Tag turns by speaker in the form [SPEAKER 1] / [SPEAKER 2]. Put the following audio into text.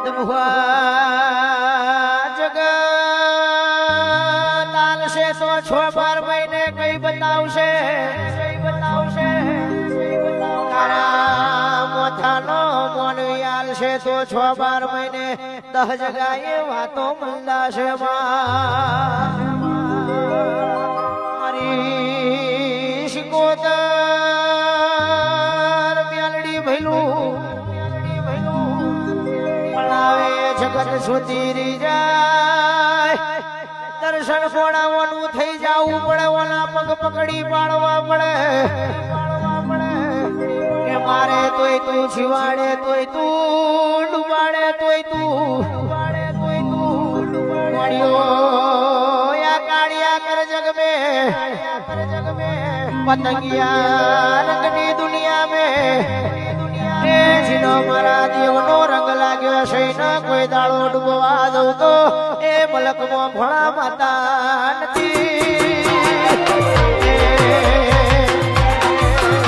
[SPEAKER 1] જગત આલશે તો 6-12 મહિને કઈ બતાવશે તારા મોથાનો મોનવી આલશે તો 6-12 મહિને 10 જગાએ વાતો મંદાશે મારી શિકોતર મ્યાલડી ભૈલું જગત સુધીરી જાય દર્શન કોણાવાનું થઈ જવું પડે ઓલા પગ પકડી પાડવા પડે કે મારે તોય તું છીવાડે તોય તું ડુબાડે તોય તું મળ્યો યા કાળિયા કર જગ में पतंगिया रंगनी दुनिया में जीनो मारा देवनो रंग लाग्यो છે ન કોઈ દાડો ડૂબવા દઉં તો એ મલક માં ભણા માતા નથી।